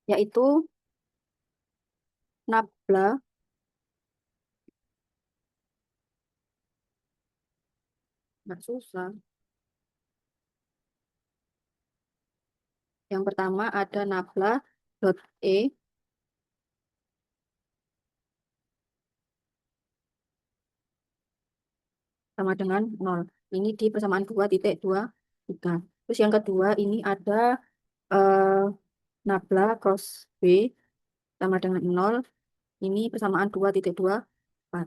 yaitu nabla, nggak susah. Yang pertama ada nabla dot E sama dengan 0. Ini di persamaan 2,23. Terus yang kedua ini ada eh, nabla cross B sama dengan 0. Ini persamaan 2,24. Nah,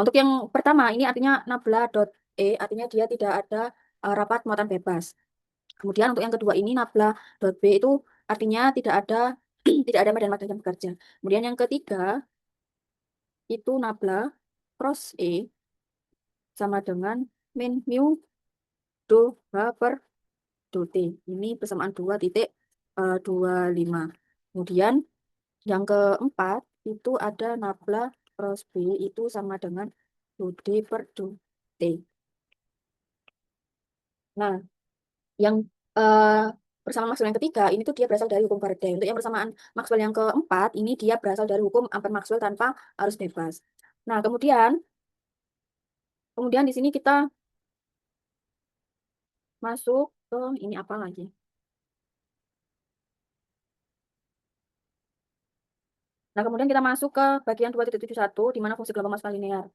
untuk yang pertama ini artinya nabla dot E artinya dia tidak ada rapat muatan bebas. Kemudian untuk yang kedua ini nabla dot B itu artinya tidak ada tidak ada medan magnet yang bekerja. Kemudian yang ketiga itu nabla cross E sama dengan min mu do H per do T. Ini persamaan 2,25. Kemudian yang keempat itu ada nabla cross B itu sama dengan do D per do T. Nah, yang eh, persamaan Maxwell yang ketiga ini tuh dia berasal dari hukum Faraday. Untuk yang persamaan Maxwell yang keempat ini dia berasal dari hukum Ampere Maxwell tanpa arus bebas. Nah, kemudian kemudian di sini kita masuk ke ini apa lagi? Nah, kemudian kita masuk ke bagian 2,71 di mana fungsi gelombang masukan linear.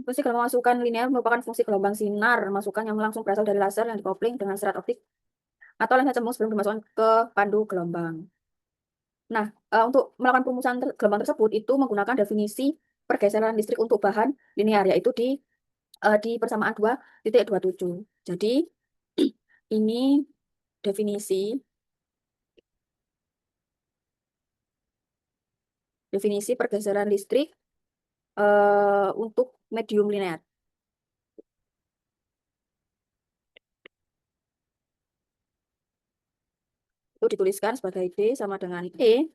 Fungsi gelombang masukan linear merupakan fungsi gelombang sinar masukan yang langsung berasal dari laser yang dikopling dengan serat optik atau lensa cembung sebelum dimasukkan ke pandu gelombang. Nah, untuk melakukan perumusan gelombang tersebut itu menggunakan definisi pergeseran listrik untuk bahan linear yaitu di persamaan 2,27. Jadi ini definisi definisi pergeseran listrik untuk medium linear. Itu dituliskan sebagai D sama dengan E,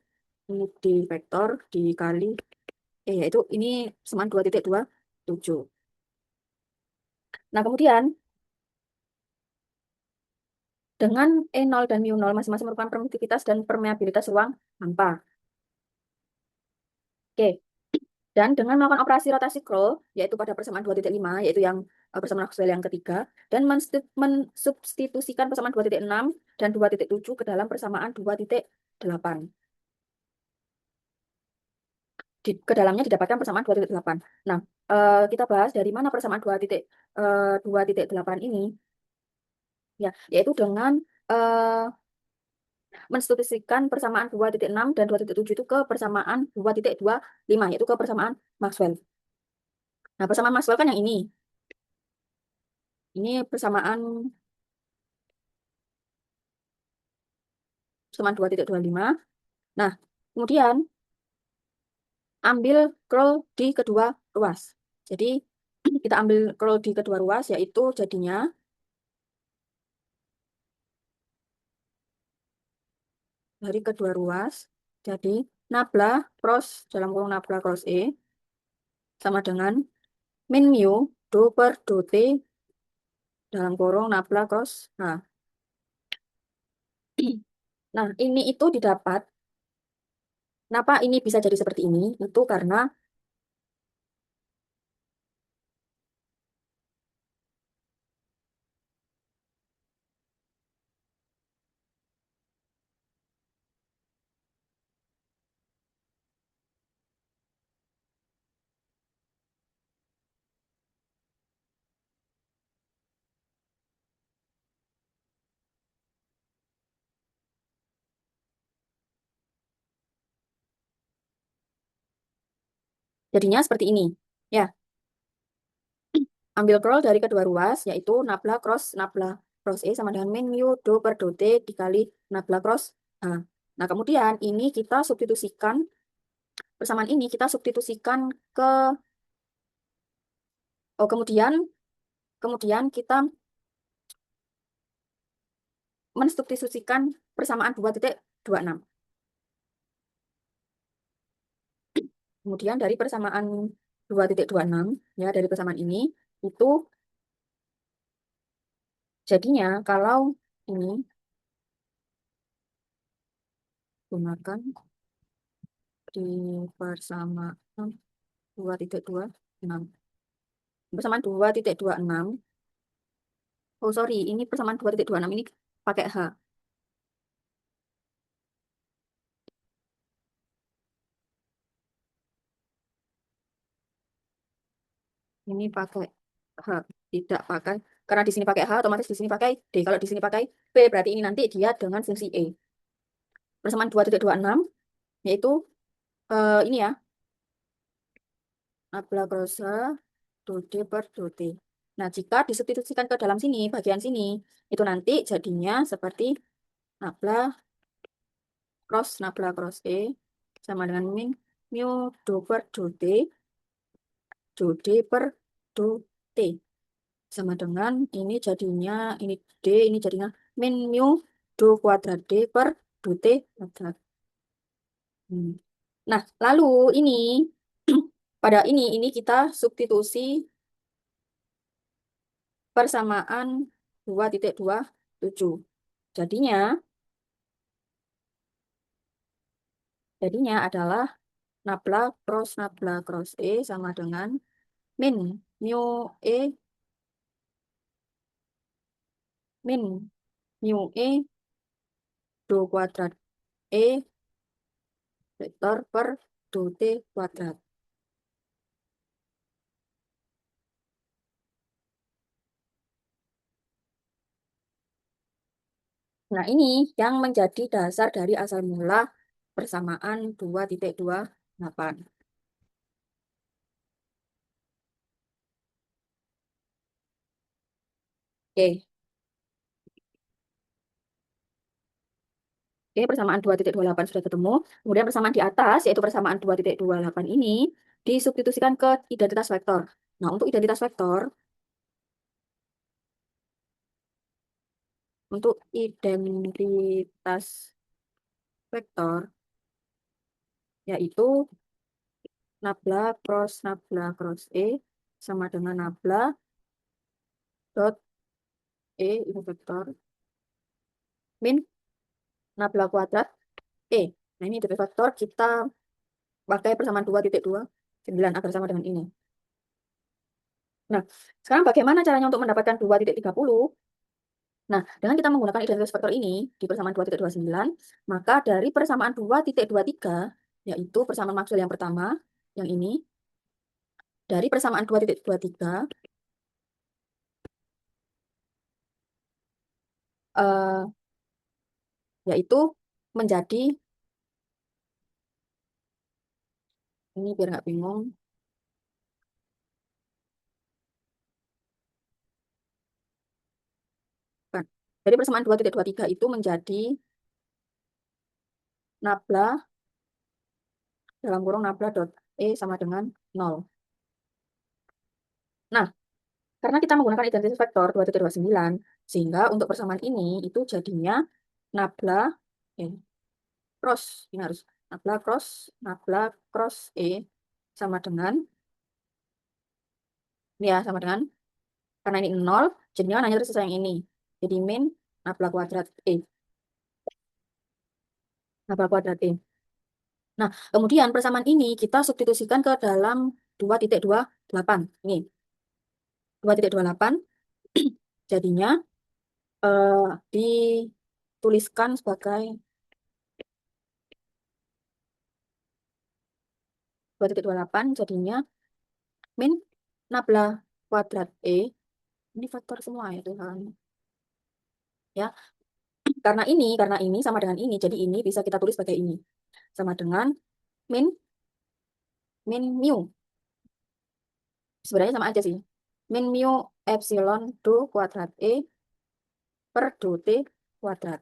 ini D vektor dikali E, yaitu ini semaan 2,27. Nah, kemudian dengan E0 dan mu0 masing-masing merupakan permitivitas dan permeabilitas ruang hampa. Oke, dan dengan melakukan operasi rotasi Kroll, yaitu pada persamaan 2,5, yaitu yang persamaan Maxwell yang ketiga, dan mensubstitusikan persamaan 2,6 dan 2,7 ke dalam persamaan 2,8. Ke dalamnya didapatkan persamaan 2,8. Nah, kita bahas dari mana persamaan 2,8 ini, ya, yaitu dengan eh, mensubstitusikan persamaan 2,6 dan 2,7 itu ke persamaan 2,25, yaitu ke persamaan Maxwell. Nah, persamaan Maxwell kan yang ini. Ini persamaan 2,25. Nah, kemudian ambil curl di kedua ruas. Jadi, kita ambil curl di kedua ruas, yaitu jadinya dari kedua ruas. Jadi, nabla cross, dalam kurung nabla cross E, sama dengan min mu do per do T, dalam kurung nabla cross H. Nah, ini itu didapat. Kenapa ini bisa jadi seperti ini? Itu karena jadinya seperti ini. Ya, ambil curl dari kedua ruas, yaitu nabla cross E sama dengan min mu do per do T dikali nabla cross H. Nah, kemudian ini kita substitusikan, persamaan ini kita substitusikan ke, oh kemudian kita mensubstitusikan persamaan 2,26. Kemudian dari persamaan 2,26, ya dari persamaan ini, itu jadinya kalau ini gunakan di persamaan 2,26. Persamaan 2,26. Oh, sorry. Ini persamaan 2,26 ini pakai H. Ini pakai H. Tidak pakai. Karena di sini pakai H, otomatis di sini pakai D. Kalau di sini pakai P, berarti ini nanti dia dengan fungsi E. Persamaan 2,26, yaitu ini ya. Nabla krosa dode per dode. Nah, jika disubstitusikan ke dalam sini, bagian sini, itu nanti jadinya seperti nabla cross E sama dengan min mu do per dode per dot. Sama dengan ini jadinya, ini D, ini jadinya min mu do kuadrat D per dot kuadrat. Hmm. Nah, lalu ini, pada ini kita substitusi persamaan 2,27. Jadinya, jadinya adalah nabla cross E sama dengan min mu E min mu E do kuadrat E vektor per do T kuadrat. Nah, ini yang menjadi dasar dari asal mula persamaan 2,28. Oke, oke, persamaan 2,28 sudah ketemu. Kemudian persamaan di atas, yaitu persamaan 2,28 ini, disubstitusikan ke identitas vektor. Nah, untuk identitas vektor, untuk identitas vektor, yaitu nabla cross E sama dengan nabla dot E itu vektor min nabla kuadrat E. Nah, ini identitas vektor kita pakai persamaan 2,29 agar sama dengan ini. Nah, sekarang bagaimana caranya untuk mendapatkan 2,30? Nah, dengan kita menggunakan identitas vektor ini di persamaan 2,29, maka dari persamaan 2,23, yaitu persamaan Maxwell yang pertama, yang ini, dari persamaan 2,23, yaitu menjadi, ini biar nggak bingung, kan. Dari persamaan 2,23 itu menjadi nabla, dalam kurung nabla dot E sama dengan 0. Nah, karena kita menggunakan identitas vektor 2,29, sehingga untuk persamaan ini itu jadinya nabla eh, cross, ini harus nabla cross E sama dengan, ini ya, sama dengan, karena ini 0, jadinya hanya tersisa yang ini. Jadi min nabla kuadrat E. Nabla kuadrat E. Nah, kemudian persamaan ini kita substitusikan ke dalam 2,28. Ini, 2,28 jadinya dituliskan sebagai 2,28 jadinya min nabla kuadrat E. Ini faktor semua ya Tuhan. Ya, karena ini sama dengan ini, jadi ini bisa kita tulis sebagai ini. Sama dengan min mu. Sebenarnya sama aja sih. Min mu epsilon do kuadrat E per do T kuadrat.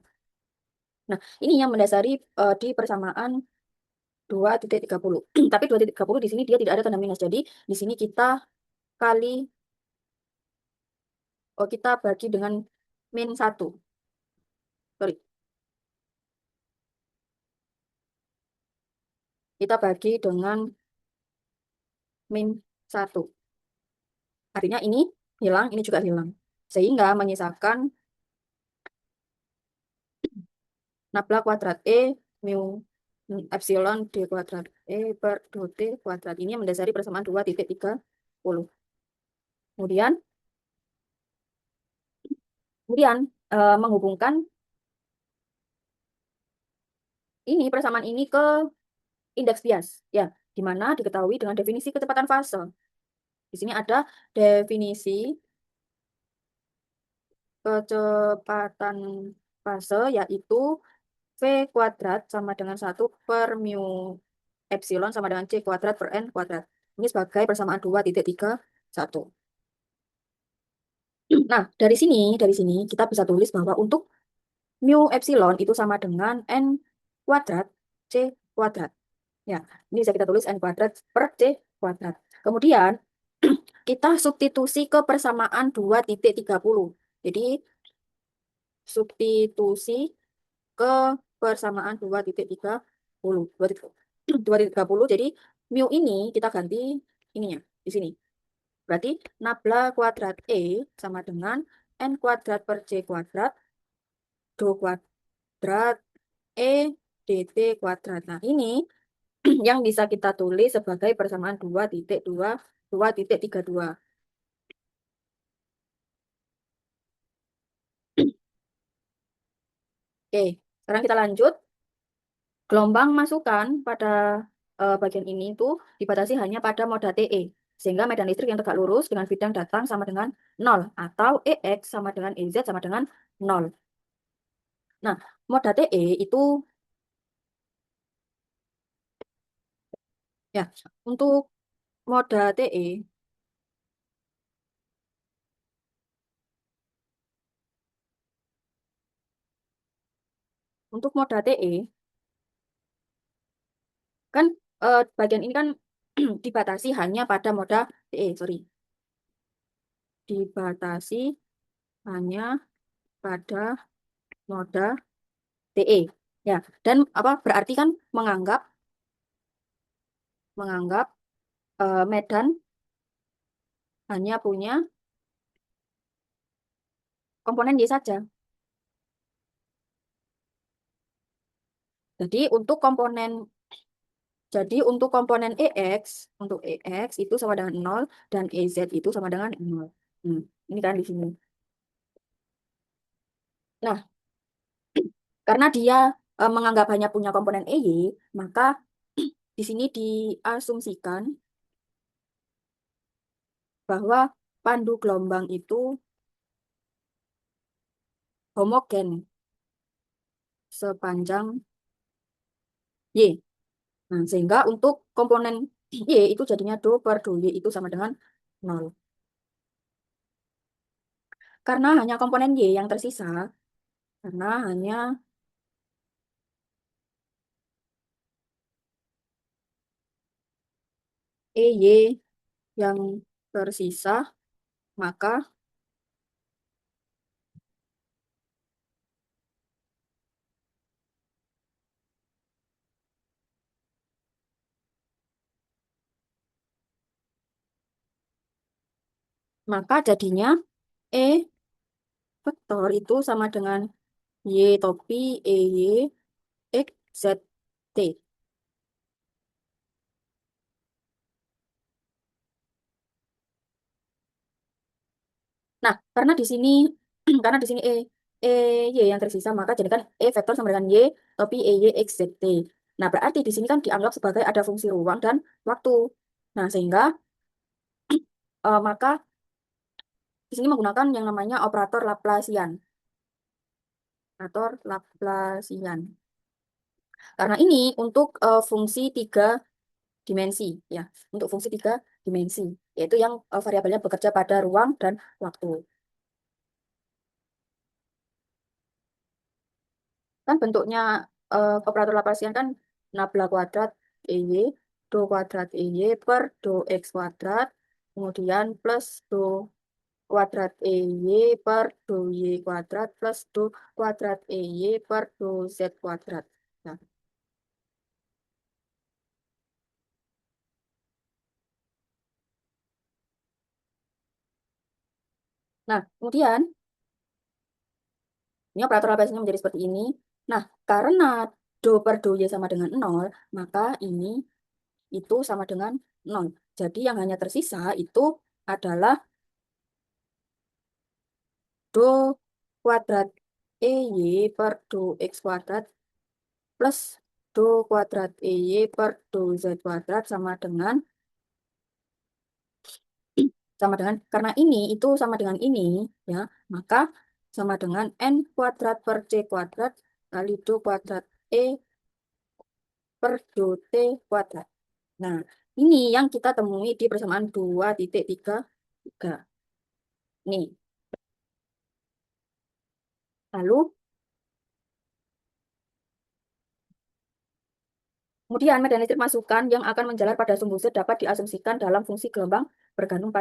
Nah, ini yang mendasari di persamaan 2,30. Tapi 2,30 di sini dia tidak ada tanda minus. Jadi di sini kita kali, kita bagi dengan min 1. Sorry. Kita bagi dengan min 1. Artinya ini hilang, ini juga hilang. Sehingga menyisakan nabla kuadrat E mu epsilon D kuadrat E per do T kuadrat. Ini yang mendasari persamaan 2,30. Kemudian, kemudian menghubungkan ini persamaan ini ke indeks bias, ya, di mana diketahui dengan definisi kecepatan fase. Di sini ada definisi kecepatan fase, yaitu V kuadrat sama dengan 1 per mu epsilon sama dengan C kuadrat per N kuadrat. Ini sebagai persamaan 2,31. Nah, dari sini kita bisa tulis bahwa untuk mu epsilon itu sama dengan N kuadrat C kuadrat. Ya, ini bisa kita tulis N kuadrat per C kuadrat. Kemudian, kita substitusi ke persamaan 2,30. Jadi, substitusi ke persamaan 2,30. 2,30. Jadi, mu ini kita ganti ininya di sini. Berarti nabla kuadrat E sama dengan N kuadrat per C kuadrat, do kuadrat E dt kuadrat. Nah, ini yang bisa kita tulis sebagai persamaan 2,32. Oke, sekarang kita lanjut. Gelombang masukan pada bagian ini itu dibatasi hanya pada moda TE. Sehingga medan listrik yang tegak lurus dengan bidang datang sama dengan 0. Atau EX sama dengan EZ sama dengan 0. Nah, moda TE itu, ya, untuk moda TE, untuk moda TE, kan bagian ini kan dibatasi hanya pada moda TE, sorry. Dibatasi hanya pada moda TE. Ya, dan apa berarti kan menganggap Medan hanya punya komponen Y saja. Jadi untuk komponen untuk komponen untuk EX itu sama dengan 0 dan EZ itu sama dengan 0. Ini kan di sini. Nah, karena dia menganggap hanya punya komponen EY, maka di sini diasumsikan bahwa pandu gelombang itu homogen sepanjang Y. Nah, sehingga untuk komponen Y itu jadinya do per do Y itu sama dengan 0. Karena hanya komponen Y yang tersisa, karena hanya EY yang tersisa, maka jadinya E vektor itu sama dengan Y topi EY X Z T. Nah, karena di sini karena di sini E Y yang tersisa, maka jadikan E vektor sama dengan Y topi EY X Z T. Nah, berarti di sini kan dianggap sebagai ada fungsi ruang dan waktu. Nah, sehingga maka di sini menggunakan yang namanya operator Laplacian. Operator Laplacian. Karena ini untuk fungsi 3 dimensi, ya, untuk fungsi 3 dimensi, yaitu yang variabelnya bekerja pada ruang dan waktu. Kan bentuknya operator Laplacian kan nabla kuadrat EY, do kuadrat EY per do X kuadrat, kemudian plus do kuadrat EY per do Y kuadrat plus do kuadrat EY per do Z kuadrat. Nah, kemudian ini operator Laplaciannya menjadi seperti ini. Nah, karena do per do Y sama dengan 0, maka ini itu sama dengan 0. Jadi yang hanya tersisa itu adalah do kuadrat EY per do X kuadrat plus do kuadrat EY per do Z kuadrat sama dengan karena ini itu sama dengan ini ya, maka sama dengan N kuadrat per C kuadrat kali do kuadrat E per do T kuadrat. Nah, ini yang kita temui di persamaan 2,33. Nih, lalu kemudian medan listrik masukan yang akan menjalar pada sumbu Z dapat diasumsikan dalam fungsi gelombang bergantung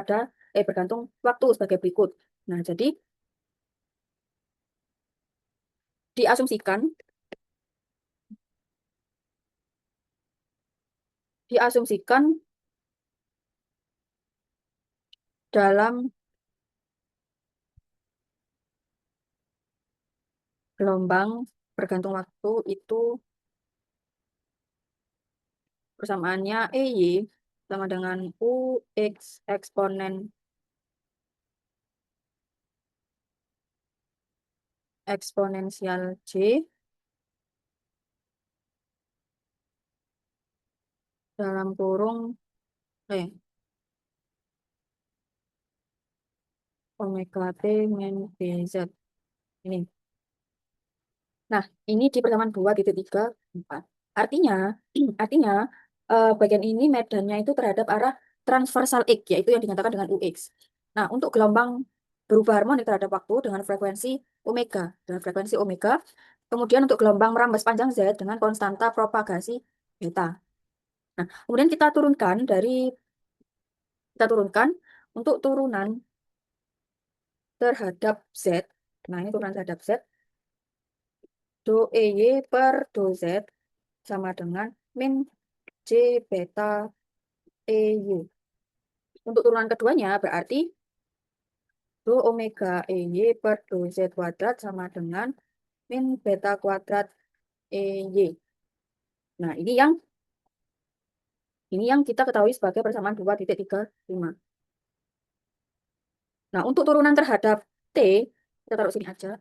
waktu sebagai berikut. Nah, jadi diasumsikan diasumsikan dalam gelombang bergantung waktu itu persamaannya EY sama dengan UX eksponensial J dalam kurung omega T min BZ. Ini. Nah, ini di persamaan 2,34. Artinya, artinya bagian ini medannya itu terhadap arah transversal X, yaitu yang dinyatakan dengan UX. Nah, untuk gelombang berubah harmonik terhadap waktu dengan frekuensi omega. Kemudian untuk gelombang merambas panjang Z dengan konstanta propagasi beta. Nah, kemudian kita turunkan untuk turunan terhadap Z. Nah, ini turunan terhadap Z. Do EY per do Z sama dengan min J beta EY. Untuk turunan keduanya berarti do omega EY per do Z kuadrat sama dengan min beta kuadrat EY. Nah, ini yang kita ketahui sebagai persamaan 2,35. Nah, untuk turunan terhadap T, kita taruh sini aja.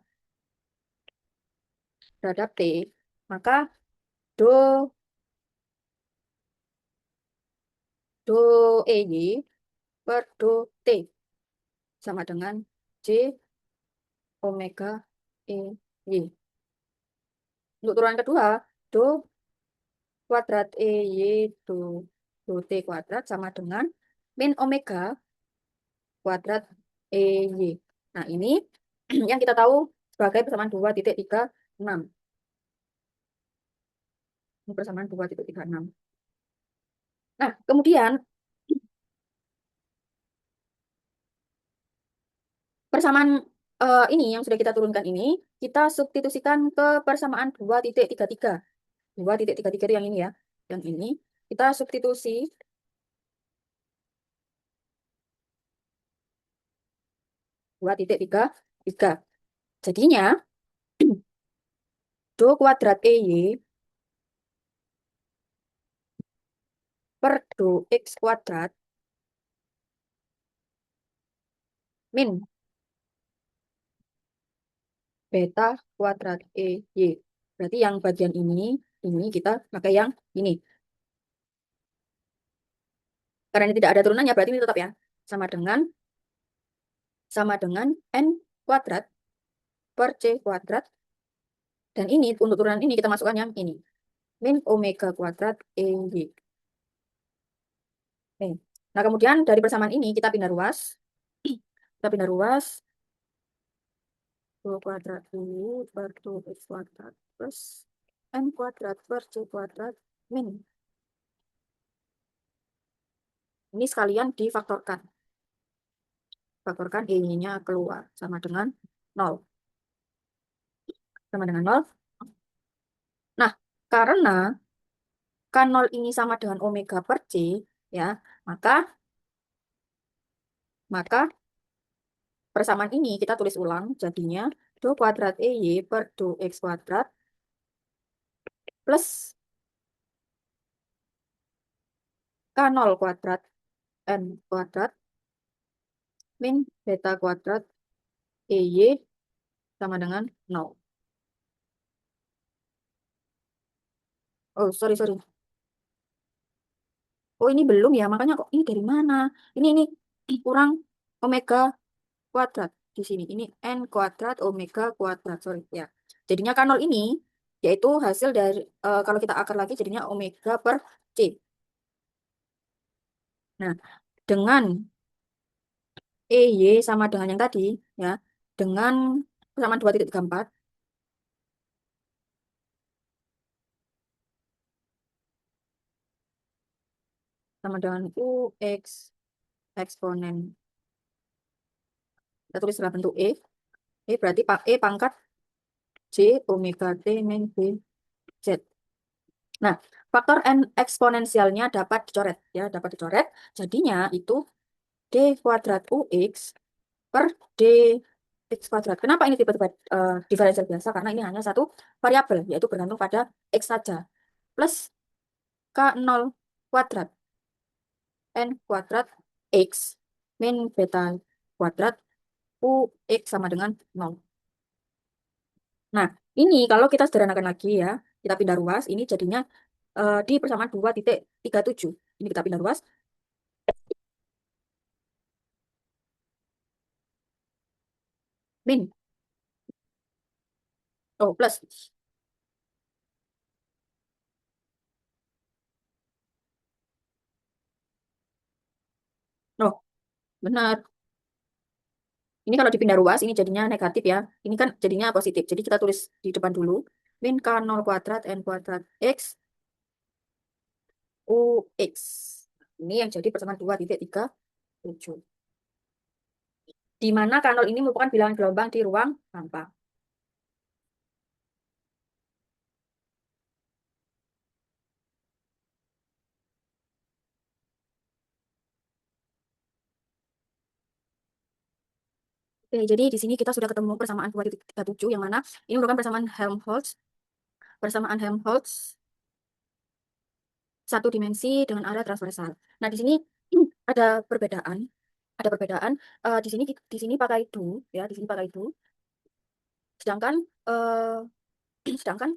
Terhadap T, maka do do EY per do T sama dengan J omega EY. Untuk turunan kedua, do kuadrat EY do T kuadrat sama dengan min omega kuadrat EY. Nah, ini yang kita tahu sebagai persamaan 2,36. Ini persamaan 2,36. Nah, kemudian persamaan ini yang sudah kita turunkan ini, kita substitusikan ke persamaan 2,33. 2,33 itu yang ini ya. Yang ini kita substitusi 2,33. Jadinya do kuadrat EY per do X kuadrat min beta kuadrat EY. Berarti yang bagian ini kita pakai yang ini. Karena ini tidak ada turunannya, berarti ini tetap ya. Sama dengan N kuadrat per C kuadrat. Dan ini, untuk turunan ini kita masukkan yang ini. Min omega kuadrat EY. Oke. Nah, kemudian dari persamaan ini kita pindah ruas. Kita pindah ruas. 2 kuadrat ini per 2x kuadrat plus N kuadrat per C kuadrat min. Ini sekalian difaktorkan. Faktorkan E-nya keluar. Sama dengan 0. Sama dengan 0. Nah, karena K0 ini sama dengan omega per C, ya, maka persamaan ini kita tulis ulang, jadinya do kuadrat EY per do X kuadrat plus K0 kuadrat N kuadrat min beta kuadrat EY sama dengan 0. Oh, sorry, sorry. Oh, ini belum ya, makanya kok ini dari mana? Ini kurang omega kuadrat di sini. Ini N kuadrat omega kuadrat, sorry ya. Jadinya K0 ini yaitu hasil dari, kalau kita akar lagi jadinya omega per C. Nah, dengan EY sama dengan yang tadi, ya, dengan persamaan 2,34 sama dengan UX eksponen. Kita tulis dalam bentuk E berarti E pangkat J omega T min B Z. Nah, faktor N eksponensialnya dapat dicoret, ya, dapat dicoret. Jadinya itu D kuadrat UX per D X kuadrat. Kenapa ini tipe-tipe diferensial biasa? Karena ini hanya satu variabel, yaitu bergantung pada X saja. Plus K0 kuadrat N kuadrat X min beta kuadrat UX sama dengan 0. Nah, ini kalau kita sederhanakan lagi ya, kita pindah ruas, ini jadinya di persamaan 2,37. Ini kita pindah ruas, min, oh plus. Oh, benar. Ini kalau dipindah ruas, ini jadinya negatif ya. Ini kan jadinya positif. Jadi kita tulis di depan dulu. Min K0 kuadrat N kuadrat X UX. Ini yang jadi persamaan 2,37. Di mana K0 ini merupakan bilangan gelombang di ruang hampa. Oke, jadi di sini kita sudah ketemu persamaan 2,37 yang mana ini merupakan persamaan Helmholtz. Persamaan Helmholtz satu dimensi dengan area transversal. Nah, di sini ada perbedaan. Ada perbedaan. Di sini pakai do, ya, di sini pakai do. Sedangkan sedangkan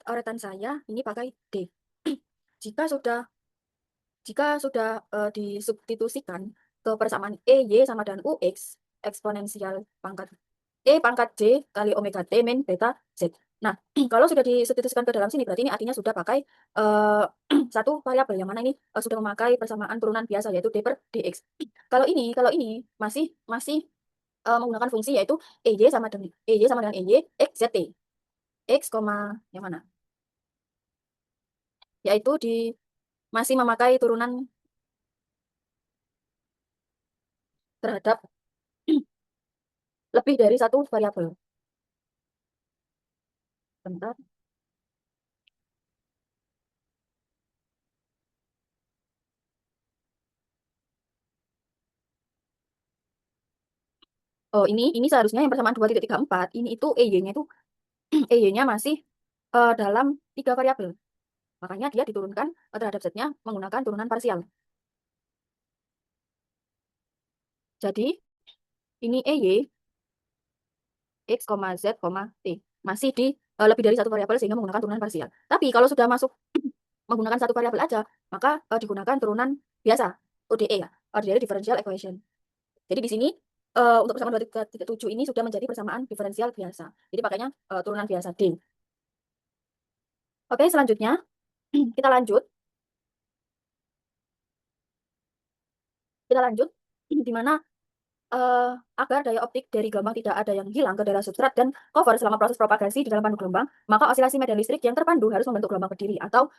oretan saya ini pakai D. Jika sudah disubstitusikan ke persamaan EY sama dengan UX eksponensial pangkat E pangkat J kali omega T min beta Z. Nah, kalau sudah disubstitusikan ke dalam sini, berarti ini artinya sudah pakai eh, satu variabel yang mana ini sudah memakai persamaan turunan biasa yaitu D per dx. Kalau ini masih masih menggunakan fungsi yaitu EY sama dengan EY X ZT. X, yang mana? Yaitu masih memakai turunan terhadap lebih dari satu variabel. Bentar. Oh, ini seharusnya yang persamaan 2,34 ini itu EY-nya itu EY-nya masih dalam tiga variabel. Makanya dia diturunkan terhadap Z-nya menggunakan turunan parsial. Jadi ini EY X, Z, T. Masih di lebih dari satu variabel sehingga menggunakan turunan parsial. Tapi kalau sudah masuk menggunakan satu variabel aja, maka digunakan turunan biasa, ODE ya, ordinary differential equation. Jadi di sini untuk persamaan 2,37 ini sudah menjadi persamaan diferensial biasa. Jadi pakainya turunan biasa D. Oke, selanjutnya kita lanjut. Kita lanjut di mana eh, agar daya optik dari gelombang tidak ada yang hilang ke daerah substrat dan cover selama proses propagasi di dalam pandu gelombang, maka osilasi medan listrik yang terpandu harus membentuk gelombang berdiri atau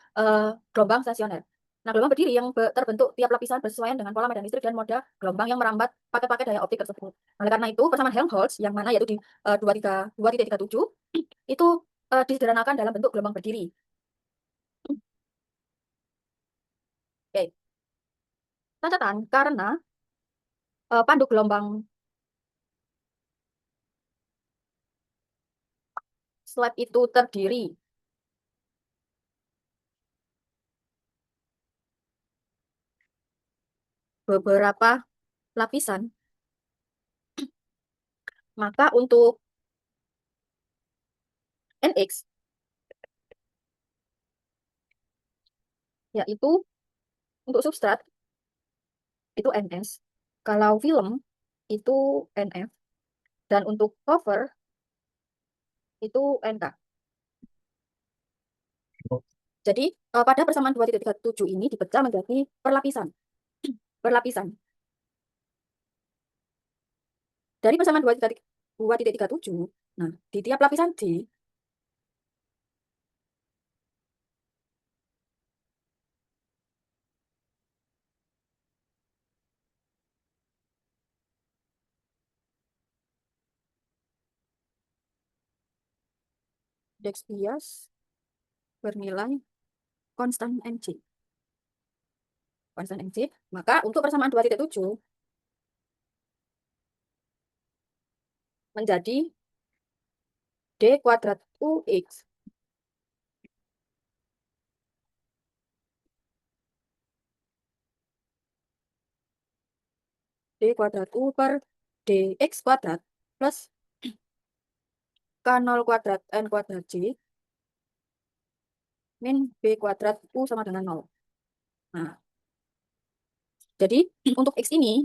gelombang stasioner. Nah, gelombang berdiri yang terbentuk tiap lapisan bersesuaian dengan pola medan listrik dan moda gelombang yang merambat paket-paket daya optik tersebut. Oleh karena itu, persamaan Helmholtz yang mana yaitu di 2,37 itu disederhanakan dalam bentuk gelombang berdiri. Oke, catatan karena pandu gelombang slab itu terdiri beberapa lapisan, maka untuk NX yaitu untuk substrat itu NS. Kalau film itu NF dan untuk cover itu NK. Jadi pada persamaan 2,37 ini dipecah menjadi perlapisan. Perlapisan. Dari persamaan 2,37, nah di tiap lapisan D indeks bias bernilai konstan Mc. Konstan Mc, maka untuk persamaan 2,7 menjadi D kuadrat UX. D kuadrat U per DX kuadrat plus K0 kuadrat N kuadrat J min B kuadrat U sama dengan 0. Nah, jadi untuk X ini,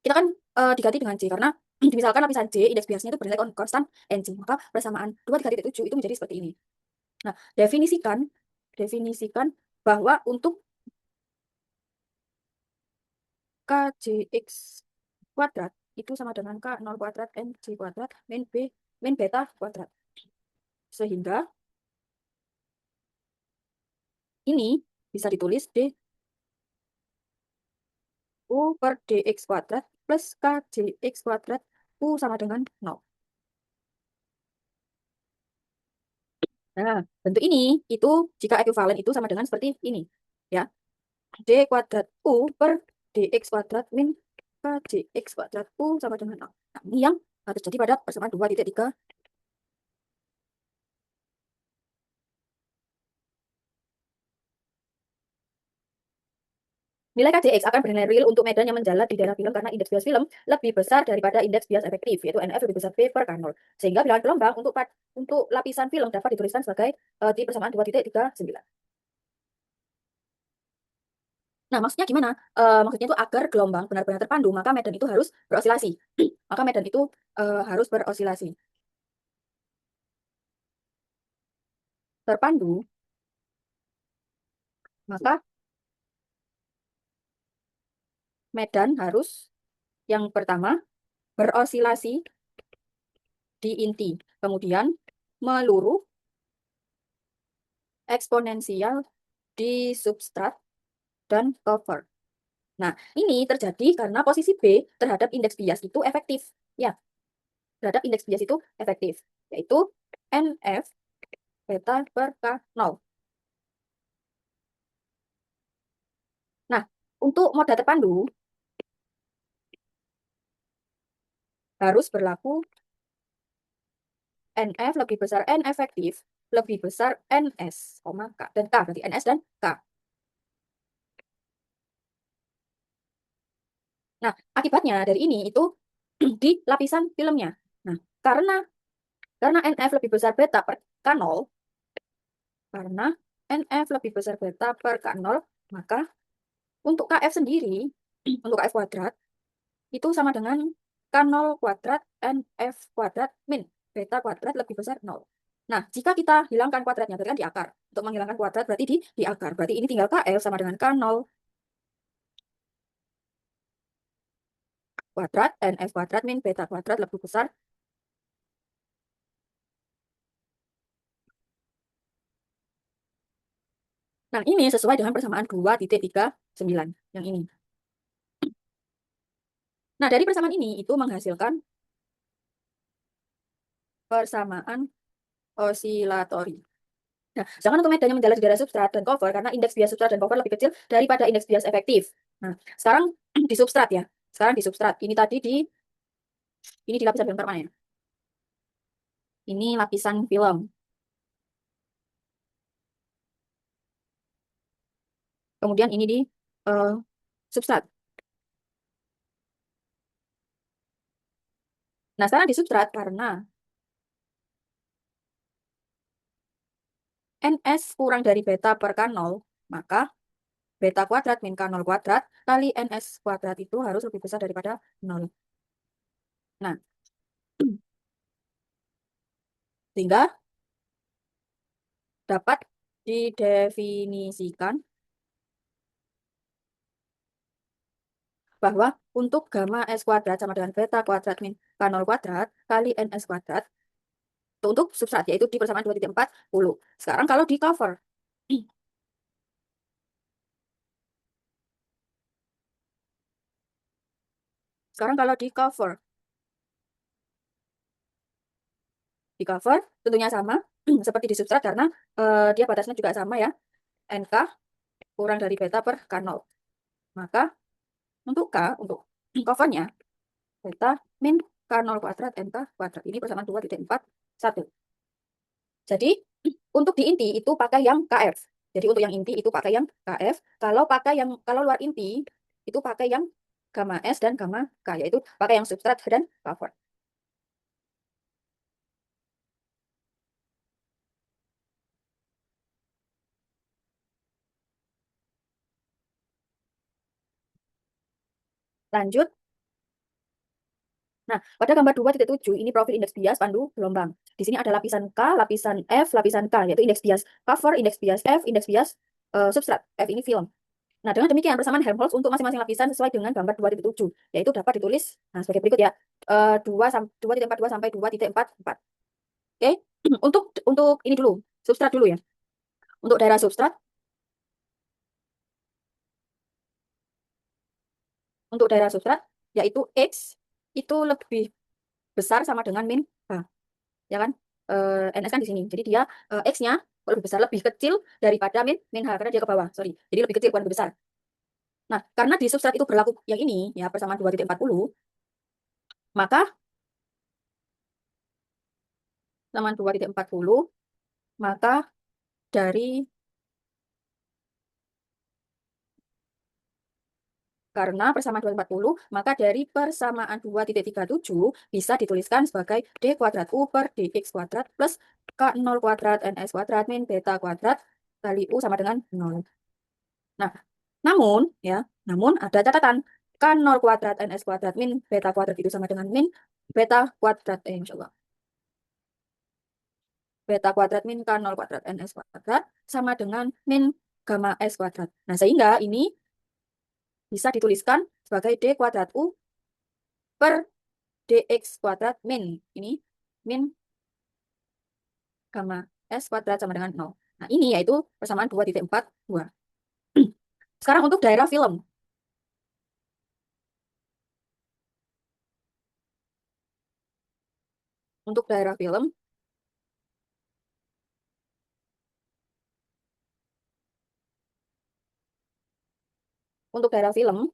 kita kan diganti dengan J, karena misalkan lapisan J, indeks biasnya itu bernilai konstan NC, maka persamaan 2,37 itu menjadi seperti ini. Nah, definisikan bahwa untuk KJX kuadrat itu sama dengan K0 kuadrat NC kuadrat min beta kuadrat. Sehingga ini bisa ditulis D U per DX kuadrat plus KJX kuadrat U sama dengan 0. Nah, bentuk ini itu jika ekuivalen itu sama dengan seperti ini. Ya, D kuadrat U per DX kuadrat min KJX kuadrat U sama dengan 0. Nah, ini yang terjadi pada persamaan 2,3. Nilai KDX akan bernilai real untuk medan yang menjalar di daerah film karena indeks bias film lebih besar daripada indeks bias efektif, yaitu NF lebih besar P per K0. Sehingga bilangan gelombang untuk lapisan film dapat dituliskan sebagai di persamaan 2,39. Nah, maksudnya gimana? Maksudnya itu agar gelombang benar-benar terpandu, maka medan itu harus berosilasi. Maka medan itu harus berosilasi. Terpandu, maka medan harus yang pertama berosilasi di inti, kemudian meluruh eksponensial di substrat dan cover. Nah, ini terjadi karena posisi B terhadap indeks bias itu efektif. Ya, terhadap indeks bias itu efektif, yaitu NF beta per K0. Nah, untuk moda terpandu harus berlaku NF lebih besar N efektif, lebih besar NS, K, dan K, berarti NS dan K. Nah, akibatnya dari ini itu di lapisan filmnya. Nah, karena NF lebih besar beta per K0, karena NF lebih besar beta per K0, maka untuk KF sendiri, untuk KF kuadrat, itu sama dengan K0 kuadrat NF kuadrat min beta kuadrat lebih besar 0. Nah, jika kita hilangkan kuadratnya, berarti kan di akar. Untuk menghilangkan kuadrat berarti di akar. Berarti ini tinggal KF sama dengan K0 kuadrat NF kuadrat min beta kuadrat lebih besar. Nah, ini sesuai dengan persamaan 2,39 yang ini. Nah, dari persamaan ini itu menghasilkan persamaan osilatori. Nah, jangan untuk medan yang menjalar di daerah substrat dan cover karena indeks bias substrat dan cover lebih kecil daripada indeks bias efektif. Nah, sekarang di substrat ya. Sekarang di substrat. Ini di lapisan film permanen. Ini lapisan film. Kemudian ini di substrat. Nah, sekarang di substrat karena ns kurang dari beta per K0, maka beta kuadrat min K0 kuadrat kali ns kuadrat itu harus lebih besar daripada 0. Nah, sehingga dapat didefinisikan bahwa untuk gamma S kuadrat sama dengan beta kuadrat min K0 kuadrat kali ns kuadrat untuk substrat, yaitu di persamaan 2,40. Sekarang kalau di cover, sekarang kalau di cover tentunya sama seperti di substrat karena dia batasnya juga sama ya, NK kurang dari beta per K0. Maka untuk K, untuk covernya, beta min K0 kuadrat NK kuadrat. Ini persamaan 2,41. Jadi untuk di inti itu pakai yang KF. Jadi untuk yang inti itu pakai yang KF. Kalau luar inti itu pakai yang gamma S dan gamma K, yaitu pakai yang substrat dan cover. Lanjut. Nah, pada gambar 2,7 ini profil indeks bias pandu gelombang. Di sini ada lapisan K, lapisan F, lapisan K, yaitu indeks bias cover, indeks bias F, indeks bias substrat. F ini film. Nah, dengan demikian persamaan Helmholtz untuk masing-masing lapisan sesuai dengan gambar 2,7, yaitu dapat ditulis sebagai berikut ya. 2,42 sampai 2,44. Oke. Untuk ini dulu, substrat dulu ya. Untuk daerah substrat, yaitu X itu lebih besar sama dengan min H, ya kan? NS kan di sini. Jadi dia X-nya lebih besar, lebih kecil daripada min min H karena dia ke bawah. Sorry. Jadi lebih kecil bukan lebih besar. Nah, karena di substrat itu berlaku yang ini ya persamaan 2,40, maka persamaan 2,40, maka dari karena persamaan 240, maka dari persamaan 2,37 bisa dituliskan sebagai D kuadrat U per DX kuadrat plus K0 kuadrat NS kuadrat min beta kuadrat kali U sama dengan 0. Nah, namun ya, namun ada catatan. K0 kuadrat NS kuadrat min beta kuadrat itu sama dengan min beta kuadrat, Insya Allah. Beta kuadrat min K0 kuadrat NS kuadrat sama dengan min gamma S kuadrat. Nah, sehingga ini bisa dituliskan sebagai D kuadrat U per dx kuadrat min ini min gamma s kuadrat sama dengan 0. Nah, ini yaitu persamaan 2,42. Sekarang untuk daerah film. Untuk daerah film, untuk daerah film,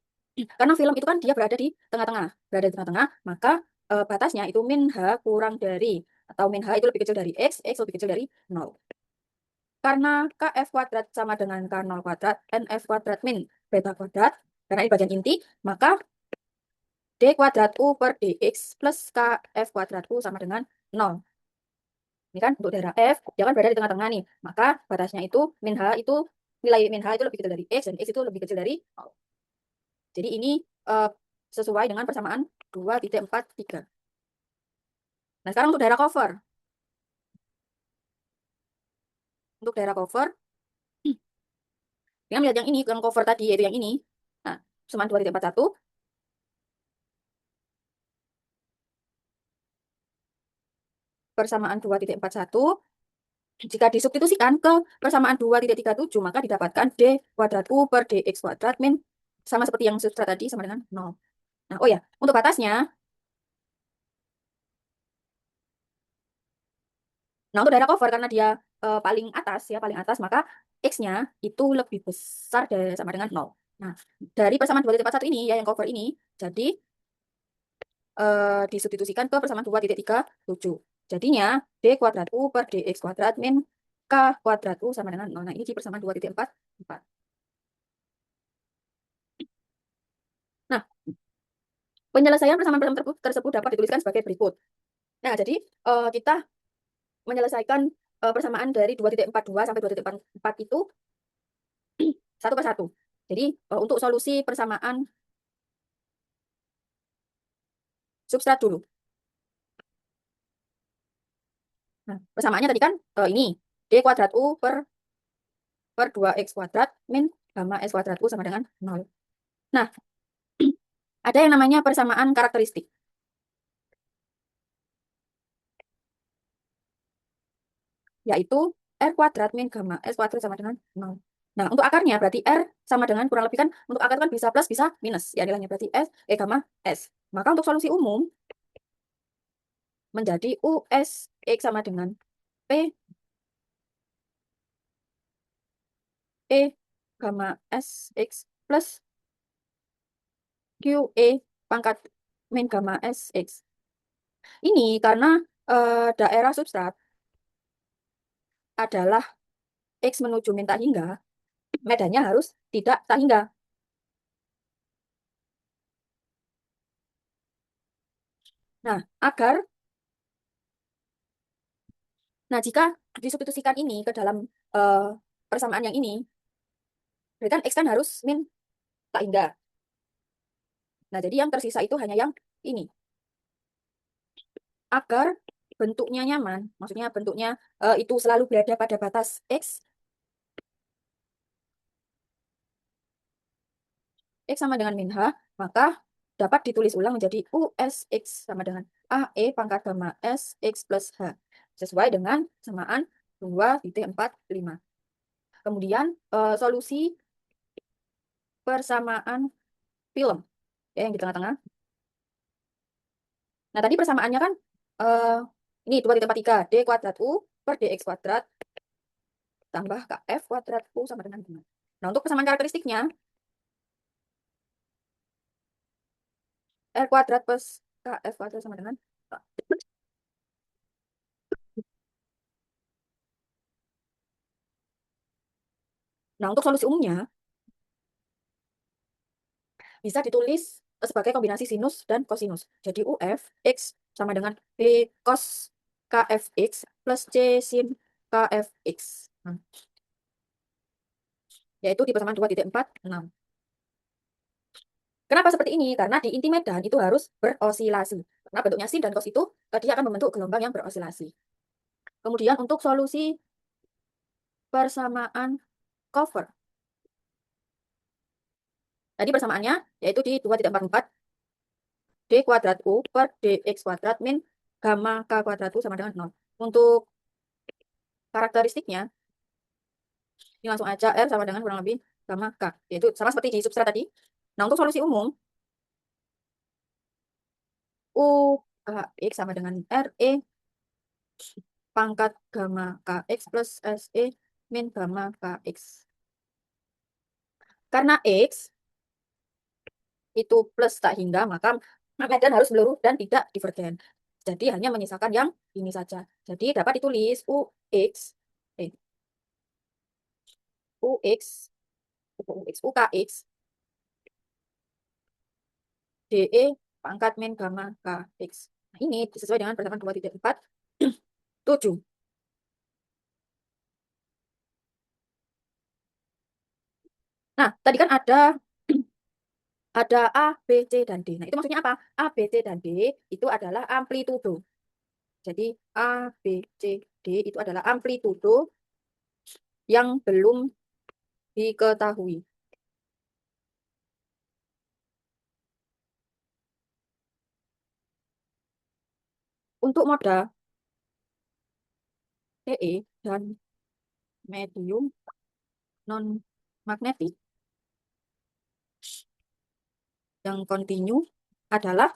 karena film itu kan dia berada di tengah-tengah, maka batasnya itu min h kurang dari atau min h itu lebih kecil dari x lebih kecil dari 0. Karena kf kuadrat sama dengan k0 kuadrat, nf kuadrat min beta kuadrat, karena ini bagian inti, maka d kuadrat u per dx plus kf kuadrat u sama dengan 0. Ini kan untuk daerah F, dia kan berada di tengah-tengah nih. Maka batasnya itu min H itu, nilai min H itu lebih kecil dari X, dan X itu lebih kecil dari 0. Jadi ini eh, sesuai dengan persamaan 2,43. Nah, sekarang untuk daerah cover. Untuk daerah cover, dengan melihat yang ini, yang cover tadi, yaitu yang ini. Nah, persamaan 2,41, persamaan 2,41, jika disubstitusikan ke persamaan 2,37, maka didapatkan D kuadrat U per DX kuadrat min, sama seperti yang substrat tadi, sama dengan 0. Nah, oh ya, untuk batasnya, nah, untuk daerah cover karena dia paling atas ya, paling atas, maka X-nya itu lebih besar dari sama dengan 0. Nah, dari persamaan 2,41 ini ya yang cover ini, jadi disubstitusikan ke persamaan 2,37. Jadinya D kuadrat U per DX kuadrat min K kuadrat U sama dengan 0. Nah, ini di persamaan 2,44. Nah, Penyelesaian persamaan-persamaan tersebut dapat dituliskan sebagai berikut. Nah, jadi kita menyelesaikan persamaan dari 2.42 sampai 2.44 itu satu per satu. Jadi untuk solusi persamaan substrat dulu. Nah, persamaannya tadi kan ini D kuadrat U per 2X kuadrat min gamma S kuadrat U sama dengan 0. Nah, ada yang namanya persamaan karakteristik, yaitu R kuadrat min gamma S kuadrat sama dengan 0. Nah, untuk akarnya berarti R sama dengan kurang lebih kan, untuk akar kan bisa plus bisa minus. Ya nilainya berarti gamma S. Maka untuk solusi umum menjadi US X sama dengan P E gamma S X plus QE pangkat min gamma S X. Ini karena daerah substrat adalah X menuju min tak hingga, medannya harus tidak tak hingga. Nah, jika disubstitusikan ini ke dalam uh, persamaan yang ini, berarti kan X kan harus min tak hingga. Nah, jadi yang tersisa itu hanya yang ini. Agar bentuknya nyaman, maksudnya bentuknya itu selalu berada pada batas X sama dengan min H, maka dapat ditulis ulang menjadi USX sama dengan AE pangkat gamma S X plus H, sesuai dengan samaan 2,45. Kemudian solusi persamaan film, ya, yang di tengah-tengah. Nah, tadi persamaannya kan eh, ini 2,43 D kuadrat U per DX kuadrat tambah KF kuadrat U sama dengan 5. Nah, untuk persamaan karakteristiknya, R kuadrat plus KF kuadrat sama dengan. Nah, untuk solusi umumnya bisa ditulis sebagai kombinasi sinus dan kosinus. Jadi UF X sama dengan B cos KFX plus C sin KFX. Nah, yaitu di persamaan 2,46. Kenapa seperti ini? Karena di inti medan itu harus berosilasi. Karena bentuknya sin dan cos itu dia akan membentuk gelombang yang berosilasi. Kemudian untuk solusi persamaan cover. Tadi persamaannya yaitu di 2,44 D kuadrat U per DX kuadrat min gamma K kuadrat U sama dengan 0. Untuk karakteristiknya, ini langsung aja R sama dengan kurang lebih gamma K. Yaitu sama seperti di substrat tadi. Nah, untuk solusi umum, U X sama dengan RE pangkat gamma KX plus SE min gamma KX. Karena X itu plus tak hingga, maka medan harus melurus dan tidak divergen. Jadi hanya menyisakan yang ini saja. Jadi dapat ditulis UX, UX, UKX, DE pangkat min gamma KX. Nah, ini sesuai dengan persamaan 2,47. Nah, tadi kan ada A, B, C, dan D. Nah, itu maksudnya apa? A, B, C, dan D itu adalah amplitudo. Jadi A, B, C, D itu adalah amplitudo yang belum diketahui. Untuk moda TE dan medium non magnetik yang kontinu adalah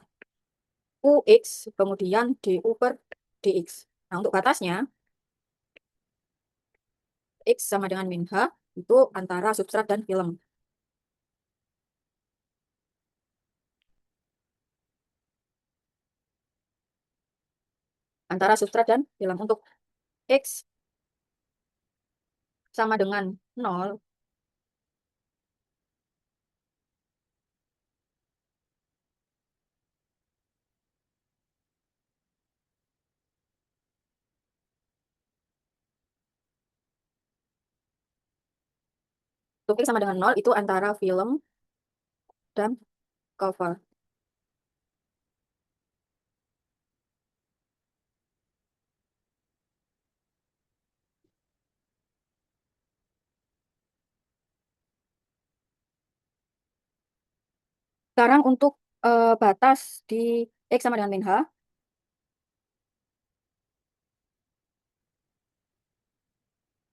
UX kemudian DU per DX. Nah, untuk batasnya X sama dengan min H itu antara substrat dan film. Antara substrat dan film. Untuk X sama dengan 0, Untuk X sama dengan 0 itu antara film dan cover. Sekarang untuk batas di X sama dengan min H.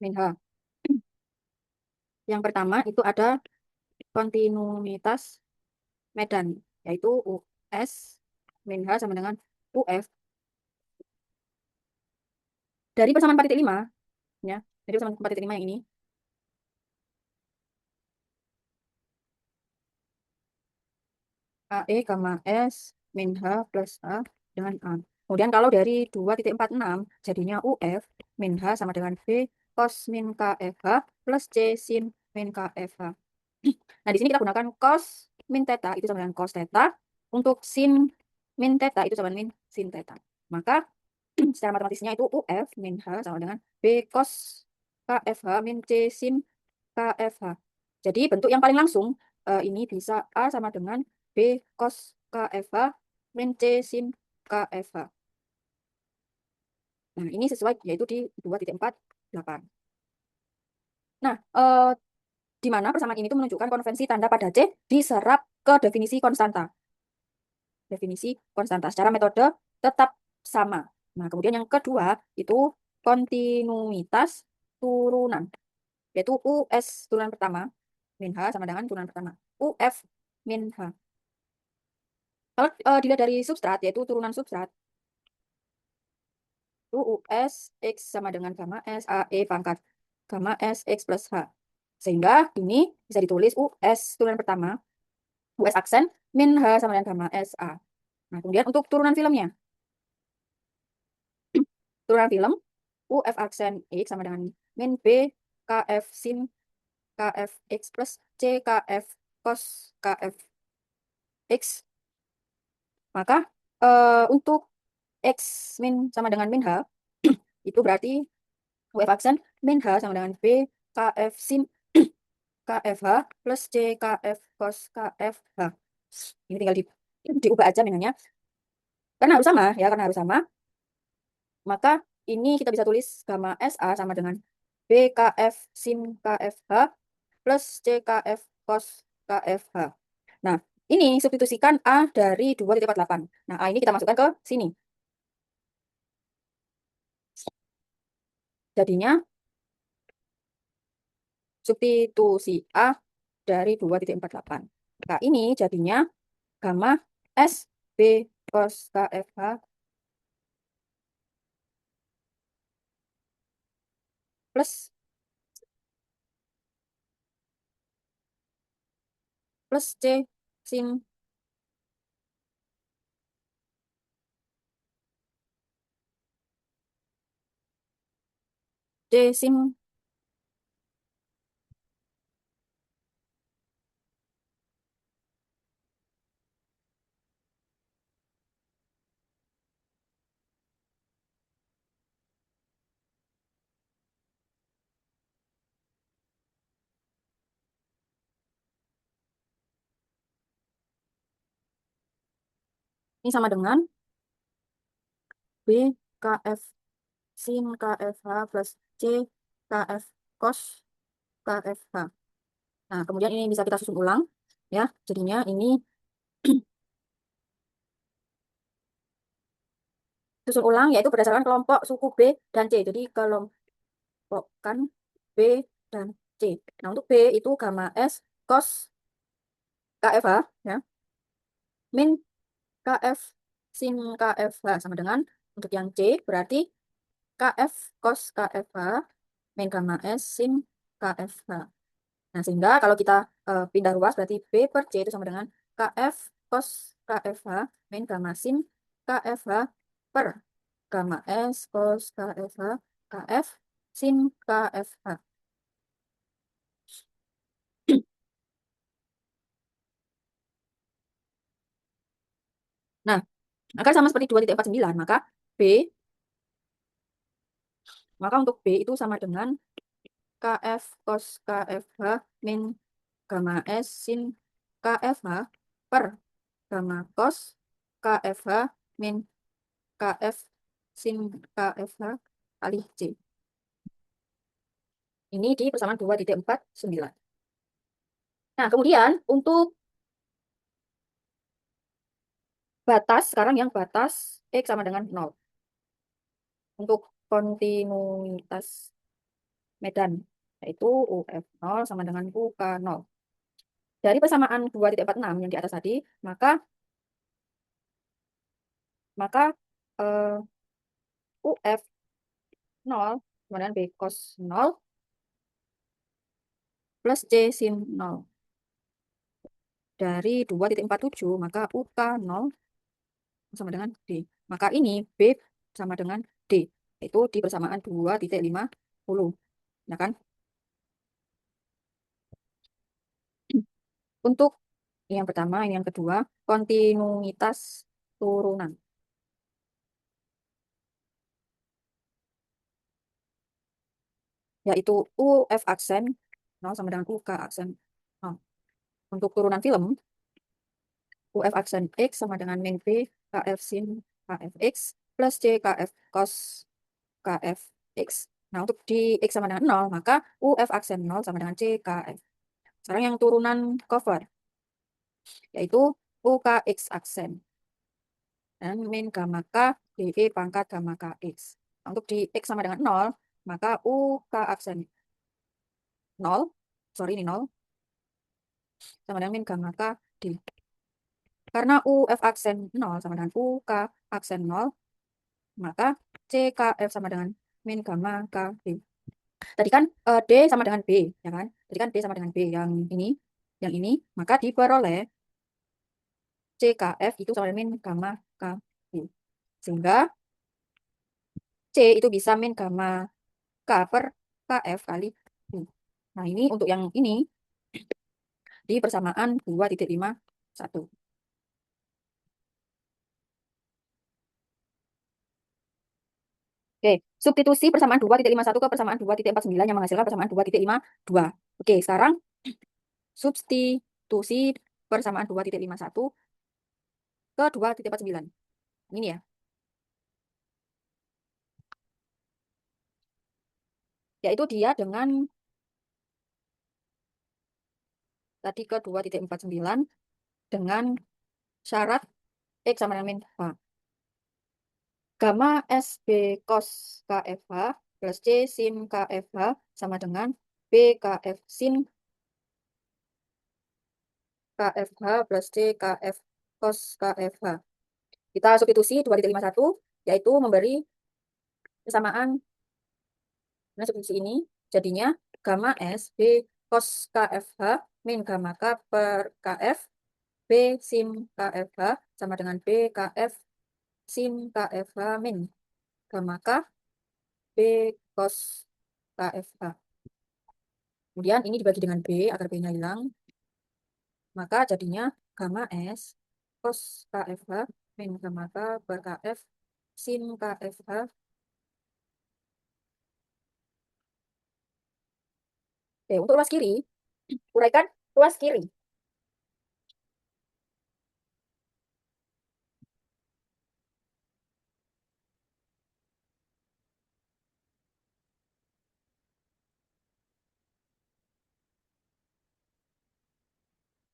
Min H. Yang pertama itu ada kontinuitas medan, yaitu US min H sama dengan UF. Dari persamaan 4,5, ya, dari persamaan 4,5 yang ini, AE, gamma S, min H plus A dengan A. Kemudian kalau dari 2,46, jadinya UF min H sama dengan B cos min KFH plus C sin min KFH. Nah, di sini kita gunakan cos min theta itu sama dengan cos theta. Untuk sin min theta itu sama dengan min sin theta. Maka secara matematisnya itu UF min H sama dengan B cos KFH min C sin KFH. Jadi bentuk yang paling langsung ini bisa A sama dengan B cos KFH min C sin KFH. Nah, ini sesuai yaitu di 2,48. Nah, di mana persamaan ini tuh menunjukkan konvensi tanda pada C diserap ke definisi konstanta. Definisi konstanta secara metode tetap sama. Nah, kemudian yang kedua itu kontinuitas turunan, yaitu US turunan pertama min H sama dengan turunan pertama UF min H. Kalau dilihat dari substrat, yaitu turunan substrat, itu US X sama dengan gamma S AE pangkat gamma S X plus H. Sehingga ini bisa ditulis US turunan pertama, US aksen, min H sama dengan gamma S A. Nah, kemudian untuk turunan filmnya, turunan film, UF aksen X sama dengan min B KF sin KF X plus C KF cos KF X. Maka untuk X min sama dengan min H, itu berarti UF aksen min H sama dengan B KF sin KFH plus C KF cos KFH. Ini tinggal diubah aja minanya. Karena harus sama ya, karena harus sama. Maka ini kita bisa tulis gamma SA sama dengan BKF sin KFH plus CKF cos KFH. Nah, ini substitusikan A dari 2,48. Nah, A ini kita masukkan ke sini. Jadinya substitusi A dari 2,48. Nah, ini jadinya gamma S B cos KFH plus C sin D sin ini sama dengan B KF sin KFH plus C KF cos KFH. Nah, kemudian ini bisa kita susun ulang ya. Jadinya ini susun ulang yaitu berdasarkan kelompok suku B dan C. Jadi kelompokkan B dan C. Nah, untuk B itu gamma S cos KFH ya, min KF sin KFH sama dengan untuk yang C berarti KF cos KFH min gamma S sin KFH. Nah, sehingga kalau kita pindah ruas berarti B per C itu sama dengan KF cos KFH min gamma sin KFH per gamma S cos KFH KF sin KFH. Nah, akan sama seperti 2,49, B, maka untuk B itu sama dengan KF cos KFH min gamma S sin KFH per gamma cos KFH min KF sin KFH kali C. Ini di persamaan 2,49. Nah, kemudian untuk batas, sekarang yang batas X sama dengan 0. Untuk kontinuitas medan, yaitu UF0 sama dengan UK0. Dari persamaan 2,46 yang di atas tadi, maka UF0 sama dengan B cos 0 plus C sin 0. Dari 2,47, maka UK0 sama dengan D. Maka ini B sama dengan D, yaitu di persamaan 2,50. Ya kan? Untuk yang pertama, ini yang kedua, kontinuitas turunan. Yaitu UF aksen 0 sama dengan UK aksen 0. Untuk turunan film, UF aksen X sama dengan min B KF sin KFX plus C KF cos KFX. Nah, untuk di X sama dengan 0, maka UF aksen 0 sama dengan C KF. Sekarang yang turunan cover, yaitu UKX aksen dan min gamma K DE pangkat gamma KX. Nah, untuk di X sama dengan 0, maka UK aksen 0, sorry ini 0, sama dengan min gamma K D. Karena UF aksen 0 sama dengan UK aksen 0, maka CKF sama dengan min gamma K D. Tadi kan D sama dengan B, ya kan? Tadi kan D sama dengan B yang ini, maka diperoleh CKF itu sama dengan min gamma K D. Sehingga C itu bisa min gamma K per KF kali D. Nah, ini untuk yang ini di persamaan 2,51. Oke, substitusi persamaan 2,51 ke persamaan 2,49 yang menghasilkan persamaan 2,52. Oke, sekarang substitusi persamaan 2,51 ke 2,49. Ini ya. Yaitu dia dengan tadi ke 2,49 dengan syarat X sama dengan min H. Gamma SB cos KFH plus C sin KFH sama dengan B KF sin KFH plus C KF cos KFH. Kita substitusi 2,51, yaitu memberi persamaan. Nah, substitusi ini jadinya gamma S B cos KFH min gamma K per KF B sin KFH sama dengan B KF sin KFH min gamma K B cos KFH. Kemudian ini dibagi dengan B agar B-nya hilang. Maka jadinya gamma S cos KFH min gamma K per KF sin KFH. Oke, untuk ruas kiri, uraikan ruas kiri.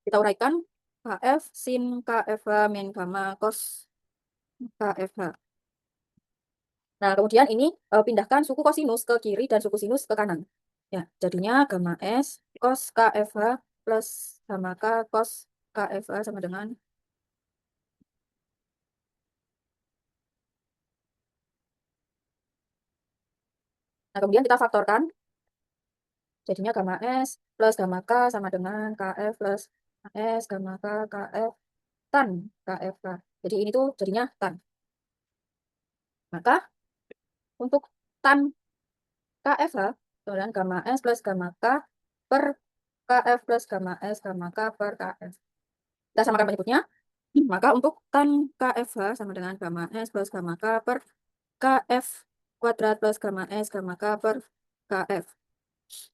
Kita uraikan KF sin KFH min gamma cos KFH. Nah, kemudian ini pindahkan suku kosinus ke kiri dan suku sinus ke kanan. Ya, jadinya gamma S cos KFH plus gamma K cos KFH sama dengan nah, kemudian kita faktorkan. Jadinya gamma S plus gamma K sama dengan KF plus S gamma K KF tan KFK. Jadi ini tuh jadinya tan. Maka untuk tan KFH dengan gamma S plus gamma K per KF plus gamma S gamma K per KF. Kita samakan penyebutnya. Maka untuk tan KFH sama dengan gamma S plus gamma K per KF kuadrat plus gamma S gamma K per KF.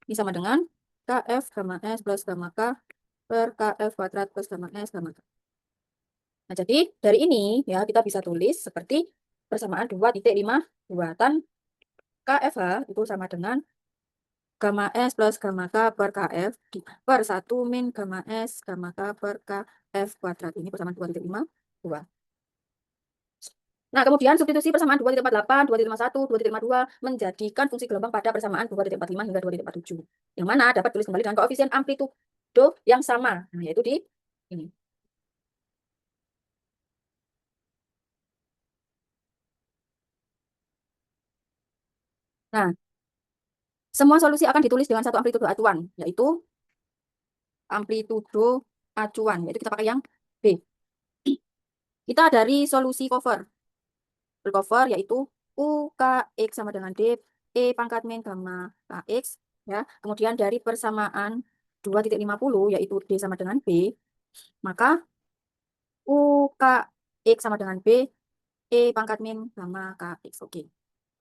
Ini sama dengan KF gamma S plus gamma K per KF kuadrat plus gamma S gamma K. Nah, jadi dari ini ya kita bisa tulis seperti persamaan 2,52 tan KFH itu sama dengan gamma S plus gamma K per KF per 1 min gamma S gamma K per KF kuadrat. Ini persamaan 2,52. Nah, kemudian substitusi persamaan 2,48, 2,51, 2,52 menjadikan fungsi gelombang pada persamaan 2,45 hingga 2,47. Yang mana dapat tulis kembali dengan koefisien amplitudo yang sama. Nah, yaitu di ini. Nah, semua solusi akan ditulis dengan satu amplitudo acuan, yaitu amplitudo acuan, yaitu kita pakai yang B. Kita dari solusi cover. Cover yaitu UKX sama dengan D, E pangkat min gamma KX. Ya. Kemudian dari persamaan 2,50 yaitu D sama dengan B, maka UKX sama dengan B, E pangkat min gamma KX. Oke,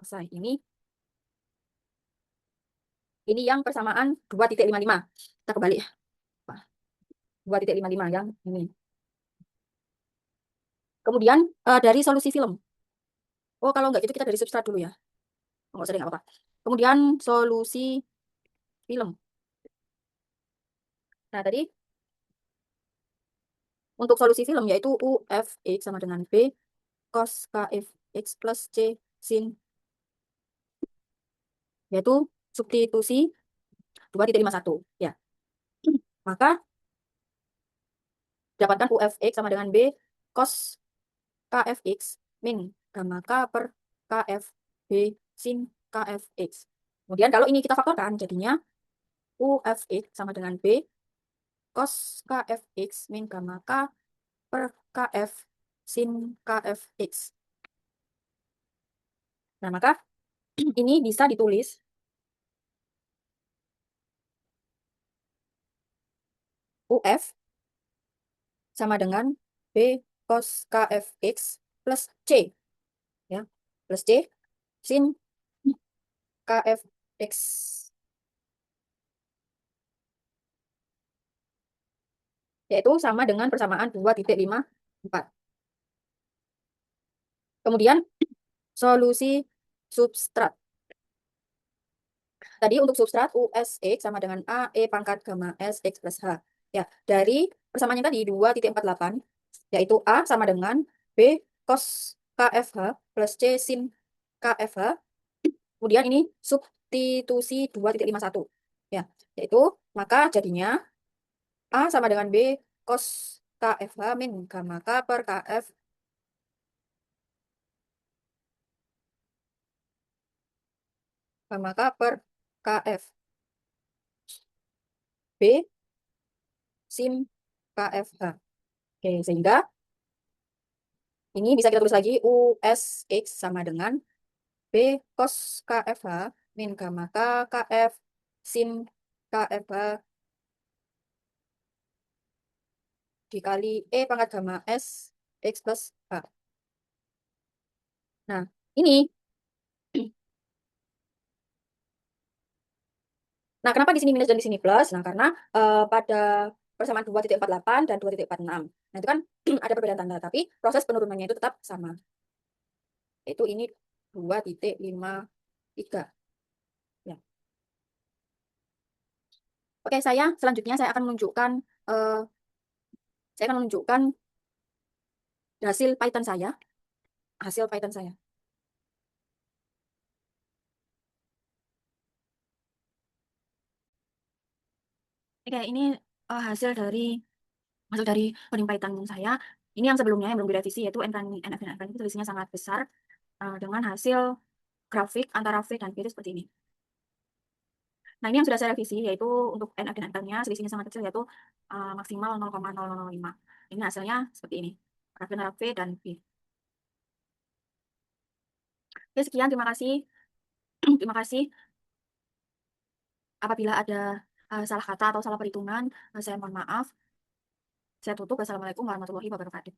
selesai. Ini yang persamaan 2,55. Kita kembali. 2,55 yang ini. Kemudian dari solusi film. Oh, kalau enggak gitu kita dari substrat dulu ya. Enggak usah, enggak apa-apa. Kemudian solusi film. Nah, tadi untuk solusi film yaitu UFX sama dengan B cos KFX plus C sin, yaitu substitusi 2,51 ya. Maka dapatkan UFX sama dengan B cos KFX min gamma K per KF B sin KFX. Kemudian kalau ini kita faktorkan jadinya UFX sama dengan B cos KFX min gamma K per KF sin KFX. Nah, maka ini bisa ditulis UF sama dengan B cos KFX plus C. Ya, plus C sin KFX. Yaitu sama dengan persamaan 2,54. Kemudian solusi substrat. Tadi untuk substrat USX sama dengan A, E pangkat gamma S, X plus H. Ya, dari persamaannya tadi 2,48, yaitu A sama dengan B cos KFH plus C sin KFH. Kemudian ini substitusi 2,51. Ya, yaitu maka jadinya A sama dengan B cos KFH min gamma K per KF gamma K per KF B sin KFH. Oke, sehingga ini bisa kita tulis lagi USX sama dengan B cos KFH min gamma K KF sin KFH dikali E pangkat gamma S X plus H. Nah, ini. Nah, kenapa di sini minus dan di sini plus? Nah, karena pada persamaan 2,48 dan 2,46. Nah, itu kan ada perbedaan tanda, tapi proses penurunannya itu tetap sama. Itu ini 2,53. Ya. Oke, selanjutnya eh, saya akan menunjukkan hasil Python saya. Oke, ini hasil dari coding Python saya. Ini yang sebelumnya yang belum direvisi yaitu NF dan NF itu selisihnya sangat besar dengan hasil grafik antara V dan V itu seperti ini. Nah, ini yang sudah saya revisi yaitu untuk NF dan NF-nya selisihnya sangat kecil yaitu maksimal 0,0005. Ini hasilnya seperti ini. Grafik antara V dan V. Oke, sekian, terima kasih. Terima kasih. Apabila ada salah kata atau salah perhitungan, saya mohon maaf. Saya tutup. Wassalamualaikum warahmatullahi wabarakatuh.